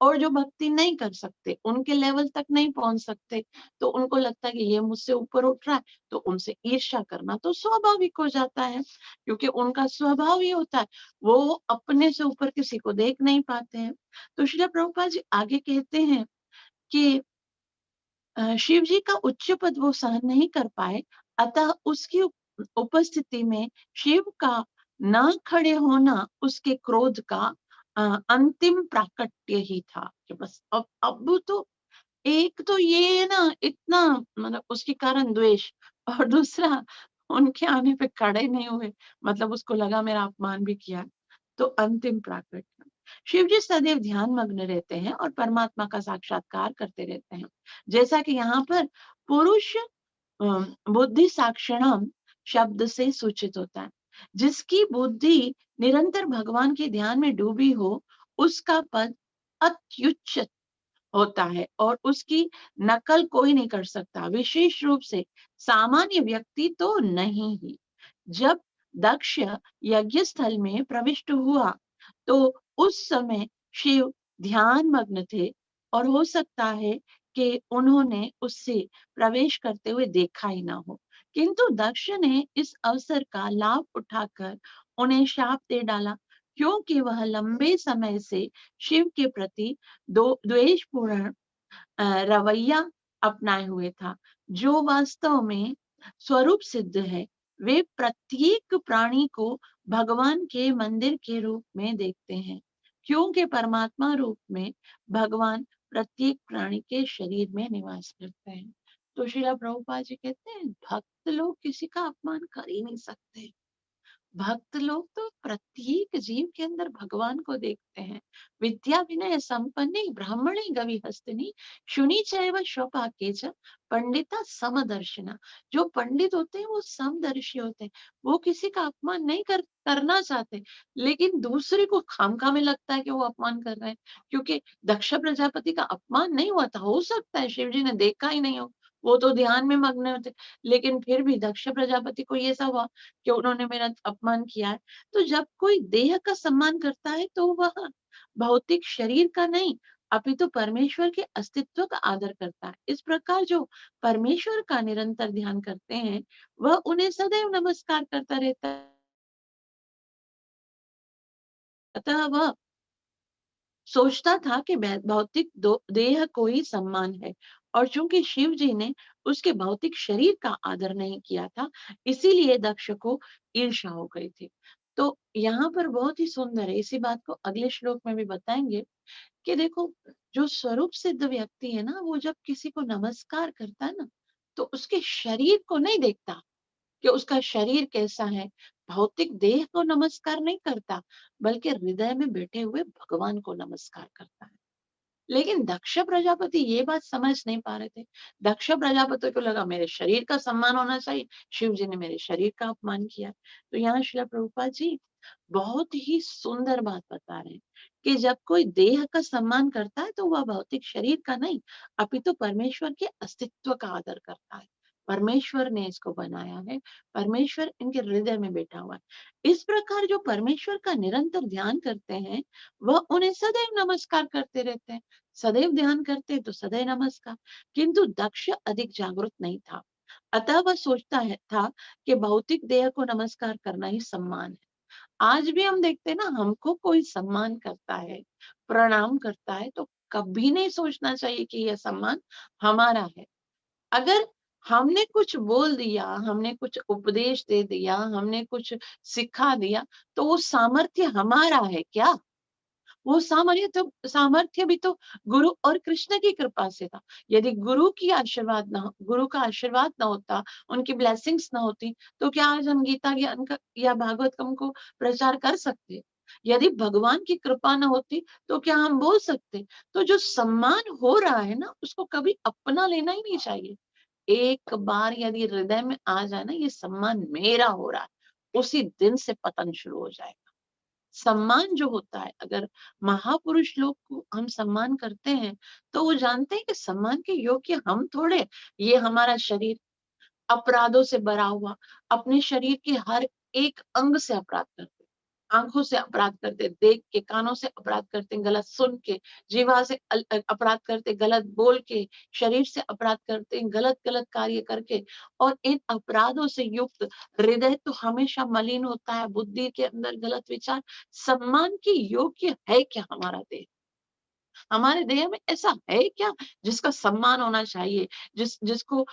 और जो भक्ति नहीं कर सकते, उनके लेवल तक नहीं पहुँच सकते, तो उनको लगता है कि ये मुझसे ऊपर उठ रहा है, तो उनसे ईर्ष्या करना तो स्वाभाविक हो जाता है, क्योंकि उनका स्वभाव ही होता है, वो अपने से ऊपर किसी को देख नहीं पाते हैं। तो श्रील प्रभुपाद जी आगे कहते हैं कि शिव जी का उच्च पद वो सहन नहीं कर पाए, अतः उसकी उपस्थिति में शिव का न खड़े होना उसके क्रोध का अंतिम प्राकट्य ही था कि बस अब तो एक तो ये ना इतना मतलब उसके कारण द्वेष, और दूसरा उनके आने पे खड़े नहीं हुए, मतलब उसको लगा मेरा अपमान भी किया, तो अंतिम प्राकट्य। शिव जी सदैव ध्यान मग्न रहते हैं और परमात्मा का साक्षात्कार करते रहते हैं। जैसा कि यहाँ पर पुरुष बुद्धि साक्षिणम शब्द से सूचित होता है। जिसकी बुद्धि निरंतर भगवान के ध्यान में डूबी हो, उसका पद अत्युच्च होता है और उसकी नकल कोई नहीं कर सकता, विशेष रूप से सामान्य व्यक्ति तो नहीं ही। जब दक्ष यज्ञ स्थल में प्रविष्ट हुआ, तो उस समय शिव ध्यान मग्न थे और हो सकता है कि उन्होंने उससे प्रवेश करते हुए देखा ही ना हो, किंतु दक्ष ने इस अवसर का लाभ उठाकर उन्हें शाप दे डाला, क्योंकि वह लंबे समय से शिव के प्रति दो द्वेषपूर्ण रवैया अपनाए हुए था, जो वास्तव में स्वरूप सिद्ध है। वे प्रत्येक प्राणी को भगवान के मंदिर के रूप में देखते हैं, क्योंकि परमात्मा रूप में भगवान प्रत्येक प्राणी के शरीर में निवास करते हैं। तो श्रील प्रभुपाद जी कहते हैं भक्त लोग किसी का अपमान कर ही नहीं सकते। भक्त लोग तो प्रत्येक जीव के अंदर भगवान को देखते हैं। विद्या विनय संपन्नी ब्राह्मणी गवि हस्तिनी शुनि चैव स्वपाकेच पंडिता समदर्शिना। जो पंडित होते हैं वो समदर्शी होते हैं, वो किसी का अपमान नहीं करना चाहते, लेकिन दूसरे को खामखा में लगता है कि वो अपमान कर रहे हैं, क्योंकि दक्ष प्रजापति का अपमान नहीं हुआ था, हो सकता है शिव जी ने देखा ही नहीं हो, वो तो ध्यान में मग्न होते, लेकिन फिर भी दक्ष प्रजापति को ये सब हुआ कि उन्होंने मेरा अपमान किया है। तो जब कोई देह का सम्मान करता है, तो वह भौतिक शरीर का नहीं, अपितु परमेश्वर के अस्तित्व का आदर करता है। इस प्रकार जो परमेश्वर का निरंतर ध्यान करते हैं, वह उन्हें सदैव नमस्कार करता रहता है। अतः वह सोचता था कि भौतिक देह को ही सम्मान है, और चूंकि शिव जी ने उसके भौतिक शरीर का आदर नहीं किया था, इसीलिए दक्ष को ईर्ष्या हो गई थी। तो यहाँ पर बहुत ही सुंदर है, इसी बात को अगले श्लोक में भी बताएंगे कि देखो, जो स्वरूप सिद्ध व्यक्ति है ना, वो जब किसी को नमस्कार करता है ना, तो उसके शरीर को नहीं देखता कि उसका शरीर कैसा है, भौतिक देह को नमस्कार नहीं करता, बल्कि हृदय में बैठे हुए भगवान को नमस्कार करता है। लेकिन दक्ष प्रजापति ये बात समझ नहीं पा रहे थे। दक्ष प्रजापति को लगा मेरे शरीर का सम्मान होना चाहिए, शिव जी ने मेरे शरीर का अपमान किया। तो यहाँ श्रील प्रभुपाद जी बहुत ही सुंदर बात बता रहे हैं कि जब कोई देह का सम्मान करता है, तो वह भौतिक शरीर का नहीं, अपितु परमेश्वर के अस्तित्व का आदर करता है। परमेश्वर ने इसको बनाया है, परमेश्वर इनके हृदय में बैठा हुआ है। इस प्रकार जो परमेश्वर का निरंतर ध्यान करते हैं, वह उन्हें सदैव नमस्कार करते रहते हैं। सदैव ध्यान करते हैं तो सदैव नमस्कार। किंतु दक्ष अधिक जागरूक नहीं था, अतः वह सोचता है था कि भौतिक देह को नमस्कार करना ही सम्मान है। आज भी हम देखते हैं ना, हमको कोई सम्मान करता है, प्रणाम करता है, तो कभी नहीं सोचना चाहिए कि यह सम्मान हमारा है। अगर हमने कुछ बोल दिया, हमने कुछ उपदेश दे दिया, हमने कुछ सिखा दिया, तो वो सामर्थ्य हमारा है क्या? वो सामर्थ्य भी तो गुरु और कृष्ण की कृपा से था। यदि गुरु का आशीर्वाद ना होता, उनकी ब्लेसिंग्स ना होती, तो क्या आज हम गीता ज्ञान का या भागवतम को प्रचार कर सकते? यदि भगवान की कृपा ना होती, तो क्या हम बोल सकते? तो जो सम्मान हो रहा है ना, उसको कभी अपना लेना ही नहीं चाहिए। एक बार यदि हृदय में आ जाए ना, ये सम्मान मेरा हो रहा है, उसी दिन से पतन शुरू हो जाएगा। सम्मान जो होता है, अगर महापुरुष लोग को हम सम्मान करते हैं, तो वो जानते हैं कि सम्मान के योग्य हम थोड़े, ये हमारा शरीर अपराधों से भरा हुआ, अपने शरीर के हर एक अंग से अपराध करते, आंखों से अपराध करते, देख के, कानों से अपराध करते, गलत सुन के, जीवा से अपराध करते, गलत बोल के, शरीर से अपराध करते, गलत गलत कार्य करके, और इन अपराधों से युक्त हृदय तो हमेशा मलिन होता है, बुद्धि के अंदर गलत विचार। सम्मान के योग्य है क्या हमारा देह? हमारे देह में ऐसा है क्या जिसका सम्मान होना चाहिए, जिसको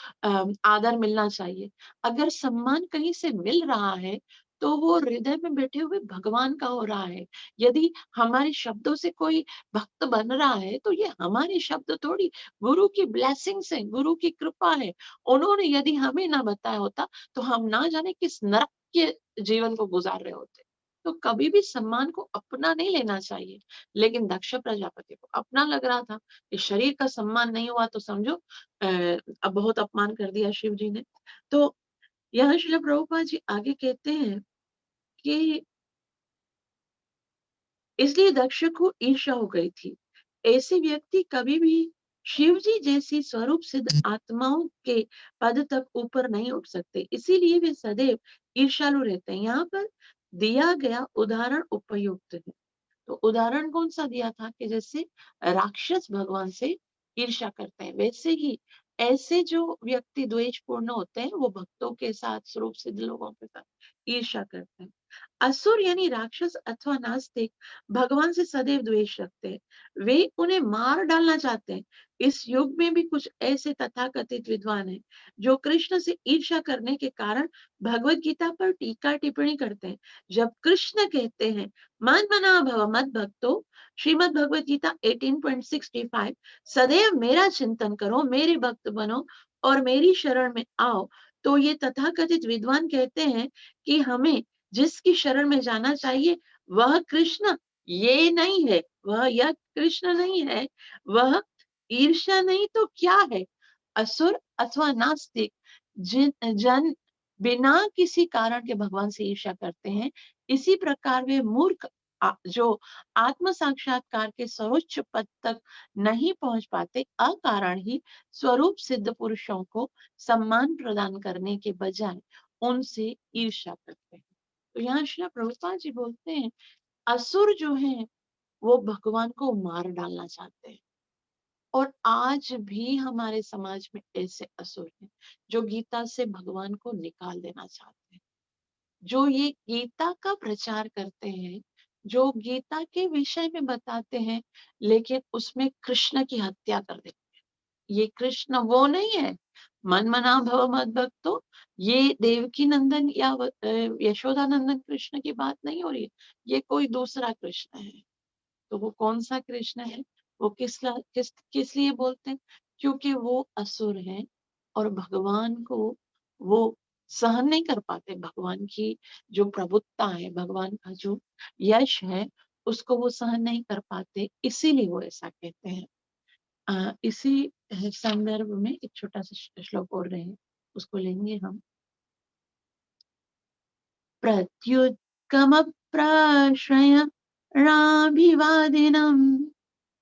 आदर मिलना चाहिए? अगर सम्मान कहीं से मिल रहा है, तो वो हृदय में बैठे हुए भगवान का हो रहा है। यदि हमारे शब्दों से कोई भक्त बन रहा है, तो ये हमारे शब्द थोड़ी, गुरु की ब्लेसिंग्स है, गुरु की कृपा है। उन्होंने यदि हमें ना बताया होता, तो हम ना जाने किस नरक के जीवन को गुजार रहे होते। तो कभी भी सम्मान को अपना नहीं लेना चाहिए। लेकिन दक्ष प्रजापति को अपना लग रहा था कि शरीर का सम्मान नहीं हुआ, तो समझो अब बहुत अपमान कर दिया शिव जी ने। तो यहाँ श्रील प्रभुपाद जी आगे कहते हैं कि इसलिए दक्ष को ईर्ष्या हो गई थी। ऐसे व्यक्ति कभी भी शिव जी जैसी स्वरूप सिद्ध आत्माओं के पद तक ऊपर नहीं उठ सकते, इसीलिए वे सदैव ईर्ष्यालु रहते हैं। यहाँ पर दिया गया उदाहरण उपयुक्त है। तो उदाहरण कौन सा दिया था कि जैसे राक्षस भगवान से ईर्ष्या करते हैं, वैसे ही ऐसे जो व्यक्ति द्वेषपूर्ण होते हैं, वो भक्तों के साथ, स्वरूप सिद्ध लोगों के साथ ईर्ष्या करते हैं। असुर यानी राक्षस अथवा नास्तिक भगवान से सदैव द्वेष रखते हैं, वे उन्हें मार डालना चाहते हैं। इस युग में भी कुछ ऐसे तथाकथित विद्वान हैं जो कृष्ण से ईर्ष्या करने के कारण भगवत गीता पर टीका टिप्पणी करते हैं। जब कृष्ण कहते हैं मन मना भव मद भक्तो, श्रीमद भगवत गीता 18.65, सदैव मेरा चिंतन करो, मेरे भक्त बनो और मेरी शरण में आओ, तो ये तथाकथित विद्वान कहते हैं कि हमें जिसकी शरण में जाना चाहिए वह कृष्ण ये नहीं है, वह यह कृष्ण नहीं है, वह ईर्ष्या नहीं तो क्या है? असुर अथवा नास्तिक जन बिना किसी कारण के भगवान से ईर्ष्या करते हैं। इसी प्रकार वे मूर्ख जो आत्म साक्षात्कार के सर्वोच्च पद तक नहीं पहुंच पाते, अकारण ही स्वरूप सिद्ध पुरुषों को सम्मान प्रदान करने के बजाय उनसे ईर्ष्या करते हैं। तो यहाँ श्री प्रभुपाद जी बोलते हैं, असुर जो हैं वो भगवान को मार डालना चाहते हैं। और आज भी हमारे समाज में ऐसे असुर हैं जो गीता से भगवान को निकाल देना चाहते हैं, जो ये गीता का प्रचार करते हैं, जो गीता के विषय में बताते हैं, लेकिन उसमें कृष्ण की हत्या कर देते हैं। ये कृष्ण वो नहीं है, मन मना भव मद भक्तो, ये देवकी नंदन या यशोदा नंदन कृष्ण की बात नहीं हो रही है, ये कोई दूसरा कृष्ण है। तो वो कौन सा कृष्ण है? वो किस लिए बोलते हैं? क्योंकि वो असुर हैं और भगवान को वो सहन नहीं कर पाते। भगवान की जो प्रभुत्ता है, भगवान का जो यश है, उसको वो सहन नहीं कर पाते, इसीलिए वो ऐसा कहते हैं। इसी संदर्भ में एक छोटा सा श्लोक और रहे, उसको लेंगे हम। प्रत्युत्कम प्राश्रय राभिवादिनम्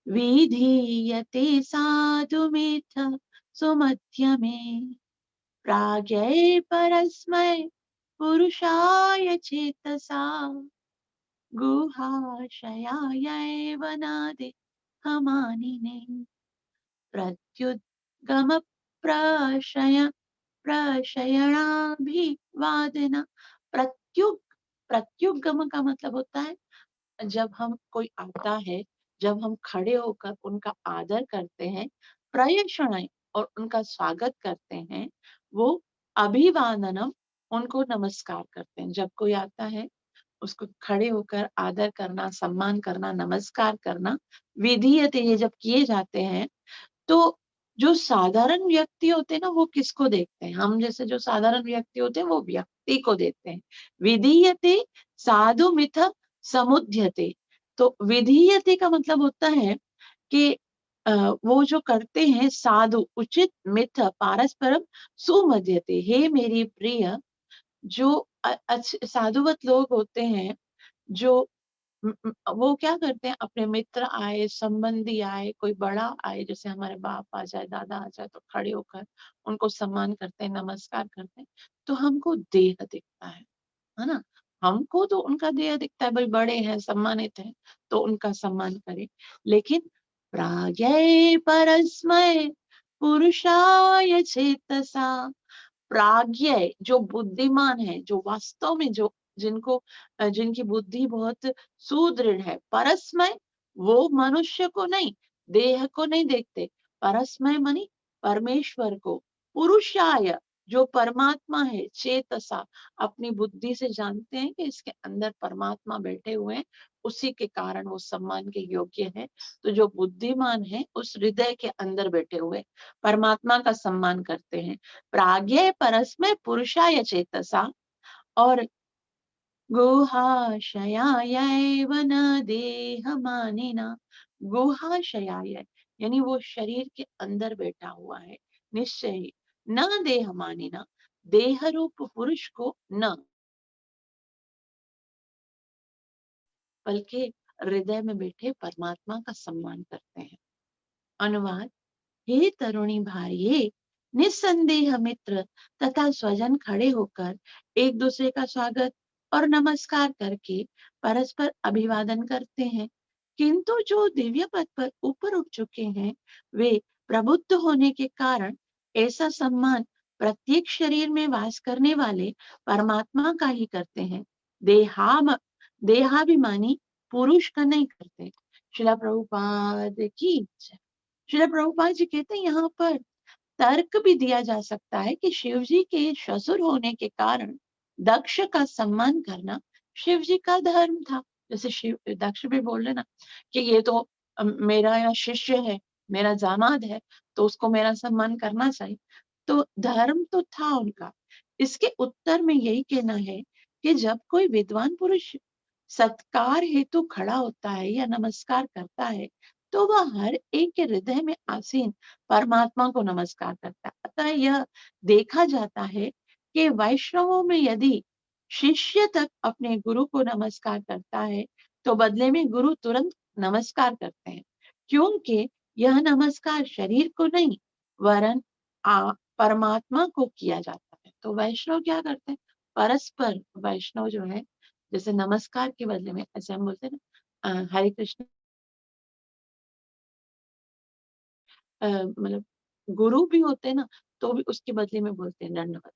विधीयते साधुमिथ सुमध्यमे प्राज्ञै परस्मै पुरुषाय चेतसा गुहाशयायैव नादे हमानिने प्रत्युद्गम प्रशयनाभिवादन। प्रत्युग प्रत्युगम का मतलब होता है जब हम कोई आता है, जब हम खड़े होकर उनका आदर करते हैं, प्रयक्षणाएं और उनका स्वागत करते हैं, वो अभिवादनम, उनको नमस्कार करते हैं। जब कोई आता है उसको खड़े होकर आदर करना, सम्मान करना, नमस्कार करना, विधीयते, ये जब किए जाते हैं, तो जो साधारण व्यक्ति होते हैं ना, वो किसको देखते हैं? हम जैसे जो साधारण व्यक्ति होते हैं वो व्यक्ति को देखते हैं। विधीयते साधु मिथ समुद्यते। तो विधीयते का मतलब होता है कि वो जो करते हैं साधु उचित मिथ पारस्परम सुमध्यते, हे मेरी प्रिय, जो साधुवत लोग होते हैं, जो वो क्या करते हैं, अपने मित्र आए, संबंधी आए, कोई बड़ा आए, जैसे हमारे बाप आ जाए, दादा आ जाए, तो खड़े होकर उनको सम्मान करते हैं, नमस्कार करते हैं, तो हमको देह दिखता है ना? हमको तो उनका देह दिखता है, भाई बड़े हैं, सम्मानित हैं, तो उनका सम्मान करें। लेकिन प्राज्ञै परस्मै पुरुषाय चेतसा, प्राज्ञ जो बुद्धिमान है, जो वास्तव में जो जिनकी बुद्धि बहुत सुदृढ़ है, परस्मय वो मनुष्य को नहीं, देह को नहीं देखते, परस्मय मानी परमेश्वर को, पुरुषाय जो परमात्मा है, चेतसा अपनी बुद्धि से जानते हैं कि इसके अंदर परमात्मा बैठे हुए हैं, उसी के कारण वो सम्मान के योग्य है। तो जो बुद्धिमान है उस हृदय के अंदर बैठे हुए परमात्मा का सम्मान करते हैं। प्राज्ञे परस्मै पुरुषाय चेतसा, और गुहाशयायैव न देहमानिना, गुहाशयाय यानी वो शरीर के अंदर बैठा हुआ है, निश्चय ही, न देहमानिना देह रूप पुरुष को न, बल्कि हृदय में बैठे परमात्मा का सम्मान करते हैं। अनुवाद: हे तरुणी भार्ये, निस्संदेह मित्र तथा स्वजन खड़े होकर एक दूसरे का स्वागत और नमस्कार करके परस्पर अभिवादन करते हैं, किंतु जो दिव्य पद पर ऊपर उठ चुके हैं वे प्रबुद्ध होने के कारण ऐसा सम्मान प्रत्येक शरीर में वास करने वाले परमात्मा का ही करते हैं, देहाभिमानी पुरुष का नहीं करते। श्रील प्रभुपाद की जय। श्रील प्रभुपाद जी कहते हैं यहाँ पर तर्क भी दिया जा सकता है कि शिव जी के ससुर होने के कारण दक्ष का सम्मान करना शिव जी का धर्म था। जैसे शिव दक्ष भी बोल रहे ना कि ये तो मेरा या शिष्य है, मेरा दामाद है, तो उसको मेरा सम्मान करना चाहिए। तो धर्म तो था उनका। इसके उत्तर में यही कहना है कि जब कोई विद्वान पुरुष सत्कार हेतु खड़ा होता है या नमस्कार करता है, तो वह हर एक के हृदय में आसीन परमात्मा को नमस्कार करता है। अतः यह देखा जाता है कि वैष्णवों में यदि शिष्य तक अपने गुरु को नमस्कार करता है, तो बदले में गुरु तुरंत नमस्कार करते हैं, क्योंकि यह नमस्कार शरीर को नहीं वरन परमात्मा को किया जाता है। तो वैष्णव क्या करते हैं, परस्पर वैष्णव जो है, जैसे नमस्कार के बदले में, ऐसे हम बोलते हैं ना हरे कृष्ण, मतलब गुरु भी होते हैं ना, तो भी उसके बदले में बोलते हैं दंडवत,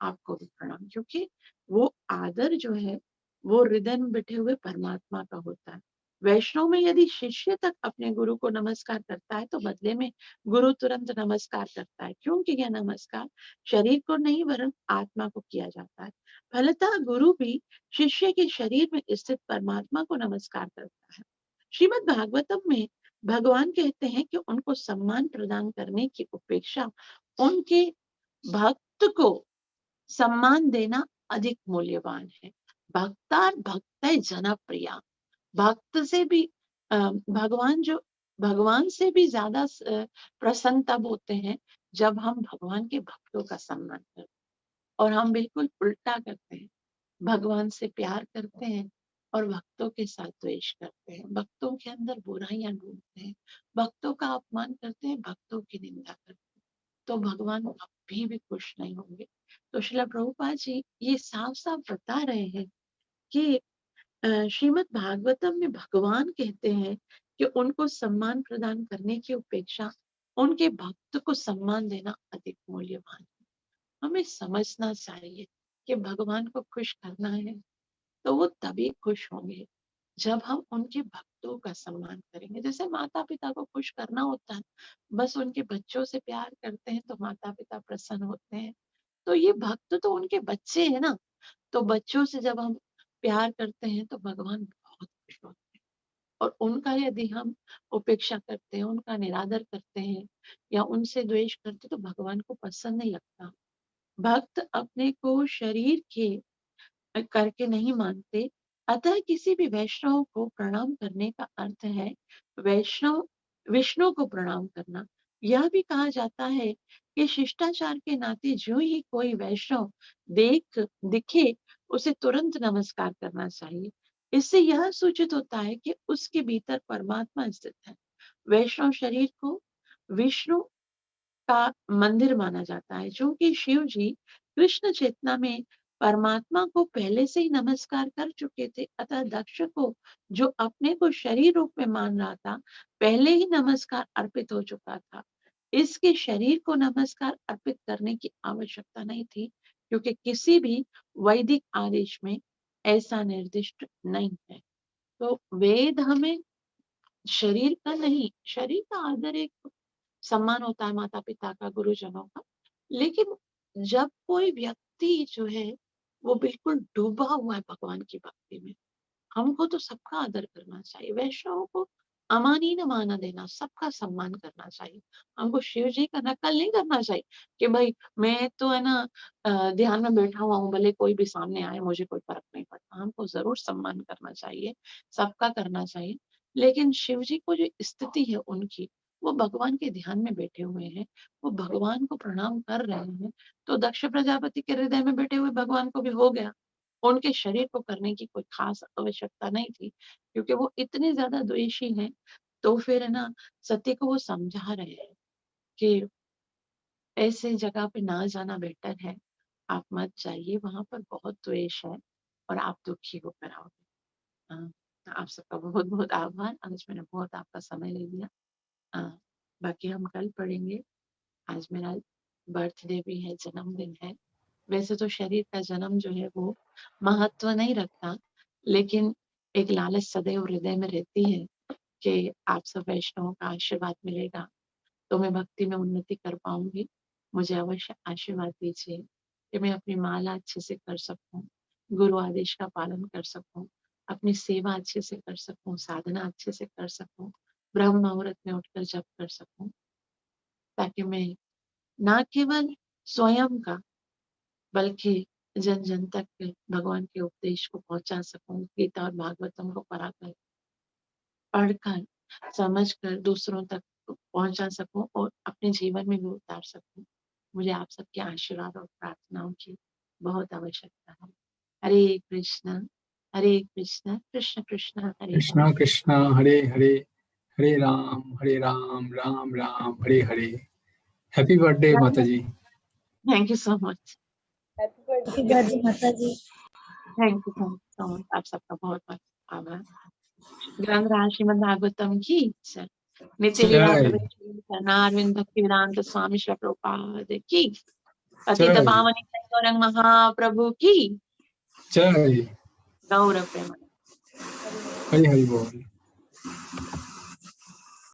आपको भी प्रणाम, क्योंकि वो आदर जो है वो हृदय में बैठे हुए परमात्मा का होता है। वैष्णव में यदि शिष्य तक अपने गुरु को नमस्कार करता है, तो बदले में गुरु तुरंत नमस्कार करता है, क्योंकि यह नमस्कार शरीर को नहीं वरन आत्मा को किया जाता है। फलतः गुरु भी शिष्य के शरीर में स्थित परमात्मा को नमस्कार करता है। श्रीमद् भागवतम में भगवान कहते हैं कि उनको सम्मान प्रदान करने की अपेक्षा उनके भक्त को सम्मान देना अधिक मूल्यवान है। भक्तार भक्त जनप्रिया, भक्त से भी भगवान से भी ज्यादा प्रसन्न तब होते हैं जब हम भगवान के भक्तों का सम्मान करते हैं, और हम बिल्कुल उल्टा करते हैं, भगवान से प्यार करते हैं और भक्तों के साथ द्वेष करते हैं, भक्तों के अंदर बुराइयां ढूंढते हैं, भक्तों का अपमान करते हैं, भक्तों की निंदा करते हैं, तो भगवान कभी भी खुश नहीं होंगे। तो श्रील प्रभुपाद जी ये साफ साफ बता रहे हैं कि श्रीमद् भागवतम में भगवान कहते हैं कि उनको सम्मान प्रदान करने की अपेक्षा उनके भक्त को सम्मान देना अधिक मूल्यवान है। हमें समझना चाहिए कि भगवान को खुश करना है तो वो तभी खुश होंगे जब हम उनके भक्तों का सम्मान करेंगे। जैसे माता पिता को खुश करना होता है, बस उनके बच्चों से प्यार करते हैं तो माता पिता प्रसन्न होते हैं। तो ये भक्त तो उनके बच्चे हैं ना, तो बच्चों से जब हम प्यार करते हैं तो भगवान बहुत खुश होते हैं। और उनका यदि हम उपेक्षा करते हैं, उनका निरादर करते हैं या उनसे द्वेष करते हैं, तो भगवान को पसंद नहीं लगता। भक्त अपने को शरीर के करके नहीं मानते। अतः किसी भी वैष्णव को प्रणाम करने का अर्थ है वैष्णव विष्णु को प्रणाम करना। यह भी कहा जाता है कि शिष्टाचार के नाते जो ही कोई वैष्णव दिखे उसे तुरंत नमस्कार करना चाहिए। इससे यह सूचित होता है कि उसके भीतर परमात्मा स्थित है। वैष्णव शरीर को विष्णु का मंदिर माना जाता है। चूंकि शिव जी कृष्ण चेतना में परमात्मा को पहले से ही नमस्कार कर चुके थे, अतः दक्ष को, जो अपने को शरीर रूप में मान रहा था, पहले ही नमस्कार अर्पित हो चुका था। इसके शरीर को नमस्कार अर्पित करने की आवश्यकता नहीं थी, क्योंकि किसी भी वैदिक आदेश में ऐसा निर्दिष्ट नहीं है। तो वेद हमें शरीर का नहीं, शरीर का आदर एक सम्मान होता है माता पिता का, गुरुजनों का, लेकिन जब कोई व्यक्ति जो है वो बिल्कुल डूबा हुआ है भगवान की भक्ति में, हमको तो सबका आदर करना चाहिए। वैष्णवों को अमान ही न माना देना, सबका सम्मान करना चाहिए। हमको शिव जी का नकल नहीं करना चाहिए कि भाई मैं तो है ना ध्यान में बैठा हुआ हूँ, भले कोई भी सामने आए मुझे कोई फर्क नहीं पड़ता। हमको जरूर सम्मान करना चाहिए, सबका करना चाहिए, लेकिन शिव जी को जो स्थिति है उनकी, वो भगवान के ध्यान में बैठे हुए हैं, वो भगवान को प्रणाम कर रहे हैं, तो दक्ष प्रजापति के हृदय में बैठे हुए भगवान को भी हो गया। उनके शरीर को करने की कोई खास आवश्यकता नहीं थी, क्योंकि वो इतने ज्यादा द्वेषी हैं। तो फिर है ना, सती को वो समझा रहे हैं कि ऐसे जगह पे ना जाना बेटर है, आप मत जाइए, वहां पर बहुत द्वेष है और आप दुखी होकर आओगे। हाँ, आप सबका बहुत बहुत आभार, आज मैंने बहुत आपका समय ले लिया। हाँ, बाकी हम कल पढ़ेंगे। आज मेरा बर्थडे भी है, जन्मदिन है। वैसे तो शरीर का जन्म जो है वो महत्व नहीं रखता, लेकिन एक लालच सदैव हृदय में रहती है कि आप सब वैष्णवों का आशीर्वाद मिलेगा तो मैं भक्ति में उन्नति कर पाऊंगी। मुझे अवश्य आशीर्वाद दीजिए कि मैं अपनी माला अच्छे से कर सकूं, गुरु आदेश का पालन कर सकूं, अपनी सेवा अच्छे से कर सकूं, साधना अच्छे से कर सकूं, ब्रह्म मुहूर्त में उठकर जप कर सकूं, ताकि मैं ना केवल स्वयं का बल्कि जन जन तक के भगवान के उपदेश को पहुंचा सकूं, गीता और भागवतम को पढ़कर समझकर दूसरों तक पहुंचा सकूं और अपने जीवन में भी उतार सकूं। मुझे आप सबके आशीर्वाद और प्रार्थनाओं की बहुत आवश्यकता है। हरे कृष्ण कृष्ण कृष्ण हरे कृष्णा हरे। कृष्णा हरे हरे, हरे राम राम राम हरे हरे। हैप्पी बर्थडे माता जी। Thank you so much. Happy birthday माता जी। Thank you so much. आप सबका बहुत बहुत आभार। ग्रंथ श्रीमद् भागवतम की जय। नित्य लीला जय अरविंद भक्ति वेदांत स्वामी श्री प्रभुपाद की। पतित जय पावन गौरंग महाप्रभु की जय। गौरव प्रेम। हरि हरि बोल।